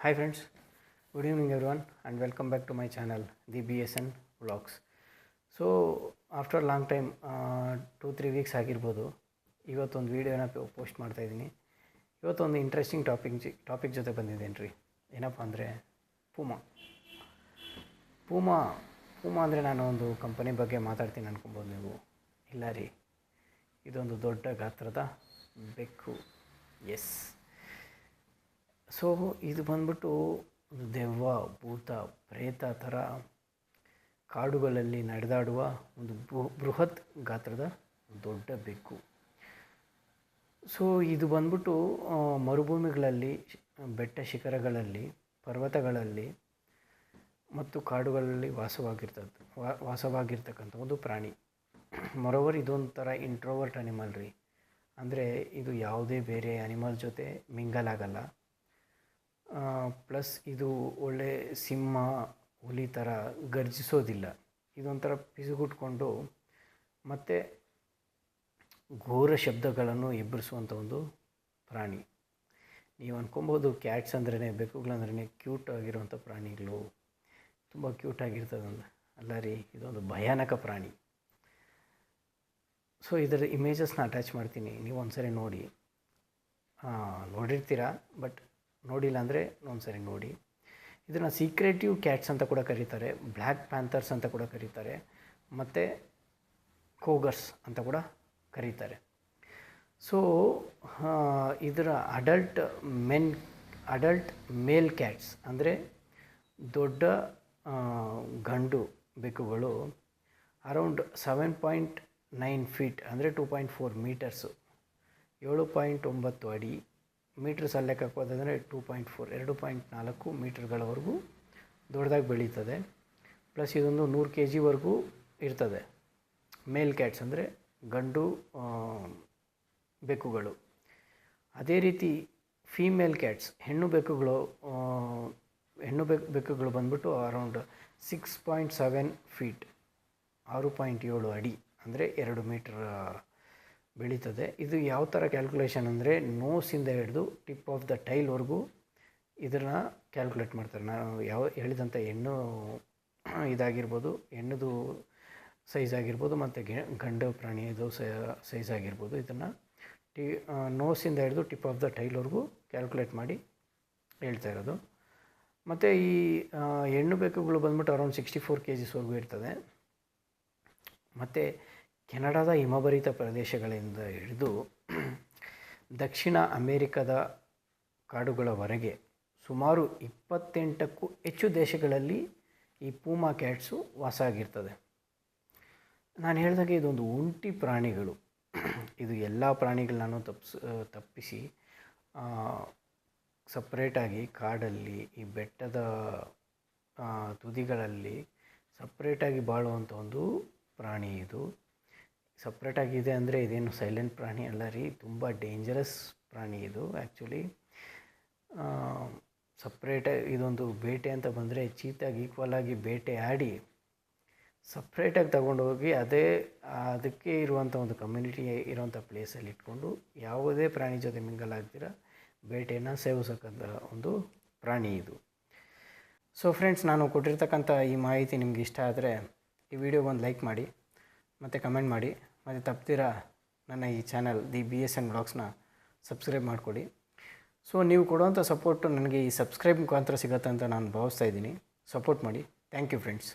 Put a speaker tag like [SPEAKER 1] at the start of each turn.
[SPEAKER 1] Hi friends, good evening everyone and welcome back to my channel the BSN Vlogs. So after a long time 2-3 weeks ಆಗಿರ್ಬೋದು ಇವತ್ತೊಂದು ವೀಡಿಯೋನ post ಮಾಡ್ತಾ ಇದ್ದೀನಿ. ಇವತ್ತೊಂದು interesting topic ಜೊತೆ ಬಂದಿದ್ದೇನೆ ರೀ. ಏನಪ್ಪ ಅಂದರೆ ಪೂಮಾ ಅಂದರೆ ನಾನು ಒಂದು ಕಂಪನಿ ಬಗ್ಗೆ ಮಾತಾಡ್ತೀನಿ ಅನ್ಕೊಬೋದು ನೀವು. ಇಲ್ಲ ರೀ, ಇದೊಂದು ದೊಡ್ಡ ಗಾತ್ರದ ಬೆಕ್ಕು. ಎಸ್, ಸೊ ಇದು ಬಂದ್ಬಿಟ್ಟು ದೆವ್ವ, ಭೂತ, ಪ್ರೇತ ಥರ ಕಾಡುಗಳಲ್ಲಿ ನಡೆದಾಡುವ ಒಂದು ಬೃಹತ್ ಗಾತ್ರದ ದೊಡ್ಡ ಬೆಕ್ಕು. ಸೊ ಇದು ಬಂದ್ಬಿಟ್ಟು ಮರುಭೂಮಿಗಳಲ್ಲಿ, ಬೆಟ್ಟ ಶಿಖರಗಳಲ್ಲಿ, ಪರ್ವತಗಳಲ್ಲಿ ಮತ್ತು ಕಾಡುಗಳಲ್ಲಿ ವಾಸವಾಗಿರ್ತಕ್ಕಂಥ ಒಂದು ಪ್ರಾಣಿ. ಮೊರೋವರ್ ಇದೊಂಥರ ಇಂಟ್ರೋವರ್ಟ್ ಅನಿಮಲ್ ರೀ. ಅಂದರೆ ಇದು ಯಾವುದೇ ಬೇರೆ ಅನಿಮಲ್ ಜೊತೆ ಮಿಂಗಲ್ ಆಗಲ್ಲ. ಪ್ಲಸ್ ಇದು ಒಳ್ಳೆ ಸಿಂಹ, ಹುಲಿ ಥರ ಗರ್ಜಿಸೋದಿಲ್ಲ. ಇದೊಂಥರ ಪಿಸುಗುಟ್ಕೊಂಡು ಮತ್ತು ಘೋರ ಶಬ್ದಗಳನ್ನು ಎಬ್ಬರಿಸುವಂಥ ಒಂದು ಪ್ರಾಣಿ. ನೀವು ಅಂದ್ಕೊಬೋದು ಕ್ಯಾಟ್ಸ್ ಅಂದ್ರೇ, ಬೆಕ್ಕುಗಳಂದ್ರೇ ಕ್ಯೂಟ್ ಆಗಿರುವಂಥ ಪ್ರಾಣಿಗಳು, ತುಂಬ ಕ್ಯೂಟ್ ಆಗಿರ್ತದಂತ. ಅಲ್ಲ ರೀ, ಇದೊಂದು ಭಯಾನಕ ಪ್ರಾಣಿ. ಸೊ ಇದರ ಇಮೇಜಸ್ನ ಅಟ್ಯಾಚ್ ಮಾಡ್ತೀನಿ, ನೀವು ಒಂದ್ಸರಿ ನೋಡಿ. ನೋಡಿರ್ತೀರ, ಬಟ್ ನೋಡಿಲ್ಲ ಅಂದರೆ ಒಂದ್ಸರಿ ನೋಡಿ. ಇದನ್ನು ಸೀಕ್ರೆಟಿವ್ ಕ್ಯಾಟ್ಸ್ ಅಂತ ಕೂಡ ಕರೀತಾರೆ, ಬ್ಲ್ಯಾಕ್ ಪ್ಯಾಂಥರ್ಸ್ ಅಂತ ಕೂಡ ಕರೀತಾರೆ, ಮತ್ತು ಕೋಗರ್ಸ್ ಅಂತ ಕೂಡ ಕರೀತಾರೆ. ಸೊ ಇದರ ಅಡಲ್ಟ್ ಮೇಲ್ ಕ್ಯಾಟ್ಸ್ ಅಂದರೆ ದೊಡ್ಡ ಗಂಡು ಬೆಕ್ಕುಗಳು ಅರೌಂಡ್ 7.9 ಫೀಟ್ ಅಂದರೆ 2.4 ಮೀಟರ್ಸು, 7.9 ಅಡಿ. ಮೀಟರ್ಸ್ ಲೆಕ್ಕ ಹಾಕೋದಂದರೆ 2.4 ಮೀಟರ್ಗಳವರೆಗೂ ದೊಡ್ಡದಾಗಿ ಬೆಳೀತದೆ. ಪ್ಲಸ್ ಇದೊಂದು 100 kgವರೆಗೂ ಇರ್ತದೆ. ಮೇಲ್ ಕ್ಯಾಟ್ಸ್ ಅಂದರೆ ಗಂಡು ಬೆಕ್ಕುಗಳು. ಅದೇ ರೀತಿ ಫೀಮೇಲ್ ಕ್ಯಾಟ್ಸ್, ಹೆಣ್ಣು ಬೆಕ್ಕುಗಳು ಬಂದ್ಬಿಟ್ಟು ಅರೌಂಡ್ 6.7 ಫೀಟ್, 6.7 ಅಡಿ ಅಂದರೆ 2 ಮೀಟರ್ ಬೆಳೀತದೆ. ಇದು ಯಾವ ಥರ ಕ್ಯಾಲ್ಕುಲೇಷನ್ ಅಂದರೆ, ನೋಸಿಂದ ಹಿಡಿದು ಟಿಪ್ ಆಫ್ ದ ಟೈಲ್ವರೆಗೂ ಇದನ್ನು ಕ್ಯಾಲ್ಕುಲೇಟ್ ಮಾಡ್ತಾರೆ. ನಾನು ಹೇಳಿದಂಥ ಹೆಣ್ಣು ಇದಾಗಿರ್ಬೋದು, ಹೆಣ್ಣದು ಸೈಜ್ ಆಗಿರ್ಬೋದು, ಮತ್ತು ಗಂಡು ಪ್ರಾಣಿಯದು ಸೈಜ್ ಆಗಿರ್ಬೋದು, ಇದನ್ನು ನೋಸಿಂದ ಹಿಡಿದು ಟಿಪ್ ಆಫ್ ದ ಟೈಲ್ವರೆಗೂ ಕ್ಯಾಲ್ಕುಲೇಟ್ ಮಾಡಿ ಹೇಳ್ತಾ ಇರೋದು. ಮತ್ತು ಈ ಹೆಣ್ಣು ಬೆಕ್ಕುಗಳು ಬಂದ್ಬಿಟ್ಟು ಅರೌಂಡ್ 64 kgsವರೆಗೂ ಇರ್ತದೆ. ಮತ್ತು ಕೆನಡಾದ ಹಿಮಭರಿತ ಪ್ರದೇಶಗಳಿಂದ ಹಿಡಿದು ದಕ್ಷಿಣ ಅಮೇರಿಕದ ಕಾಡುಗಳವರೆಗೆ ಸುಮಾರು 28ಕ್ಕೂ ಹೆಚ್ಚು ದೇಶಗಳಲ್ಲಿ ಈ ಪೂಮಾ ಕ್ಯಾಟ್ಸು ವಾಸ ಆಗಿರ್ತದೆ. ನಾನು ಹೇಳಿದಾಗೆ ಇದೊಂದು ಒಂಟಿ ಪ್ರಾಣಿಗಳು. ಇದು ಎಲ್ಲ ಪ್ರಾಣಿಗಳನ್ನೂ ತಪ್ಪಿಸಿ ಸಪ್ರೇಟಾಗಿ ಕಾಡಲ್ಲಿ, ಈ ಬೆಟ್ಟದ ತುದಿಗಳಲ್ಲಿ ಸಪ್ರೇಟಾಗಿ ಬಾಳುವಂಥ ಒಂದು ಪ್ರಾಣಿ ಇದು. ಸಪ್ರೇಟಾಗಿದೆ ಅಂದರೆ ಇದೇನು ಸೈಲೆಂಟ್ ಪ್ರಾಣಿ ಅಲ್ಲ ರೀ, ತುಂಬ ಡೇಂಜರಸ್ ಪ್ರಾಣಿ ಇದು. ಆ್ಯಕ್ಚುಲಿ ಇದೊಂದು ಬೇಟೆ ಅಂತ ಬಂದರೆ ಚೀತಾಗಿ ಈಕ್ವಲಾಗಿ ಬೇಟೆ ಆಡಿ ಸಪ್ರೇಟಾಗಿ ತಗೊಂಡೋಗಿ ಅದಕ್ಕೆ ಇರುವಂಥ ಒಂದು ಕಮ್ಯುನಿಟಿ ಇರುವಂಥ ಪ್ಲೇಸಲ್ಲಿ ಇಟ್ಕೊಂಡು ಯಾವುದೇ ಪ್ರಾಣಿ ಜೊತೆ ಮಿಂಗಲ್ ಆಗ್ತೀರ ಬೇಟೆಯನ್ನು ಸೇವಿಸೋಕ್ಕಂಥ ಒಂದು ಪ್ರಾಣಿ ಇದು. ಸೊ ಫ್ರೆಂಡ್ಸ್, ನಾನು ಕೊಟ್ಟಿರ್ತಕ್ಕಂಥ ಈ ಮಾಹಿತಿ ನಿಮ್ಗೆ ಇಷ್ಟ ಆದರೆ ಈ ವಿಡಿಯೋಗೊಂದು ಲೈಕ್ ಮಾಡಿ ಮತ್ತು ಕಮೆಂಟ್ ಮಾಡಿ, ಮತ್ತು ತಪ್ತೀರಾ ನನ್ನ ಈ ಚಾನಲ್ ದಿ BSN ವ್ಲಾಗ್ಸ್ನ ಸಬ್ಸ್ಕ್ರೈಬ್ ಮಾಡಿಕೊಡಿ. ಸೊ ನೀವು ಕೊಡುವಂಥ ಸಪೋರ್ಟು ನನಗೆ ಈ ಸಬ್ಸ್ಕ್ರೈಬ್ ಮುಖಾಂತರ ಸಿಗುತ್ತೆ ಅಂತ ನಾನು ಭಾವಿಸ್ತಾ ಇದ್ದೀನಿ. ಸಪೋರ್ಟ್ ಮಾಡಿ. Thank you friends.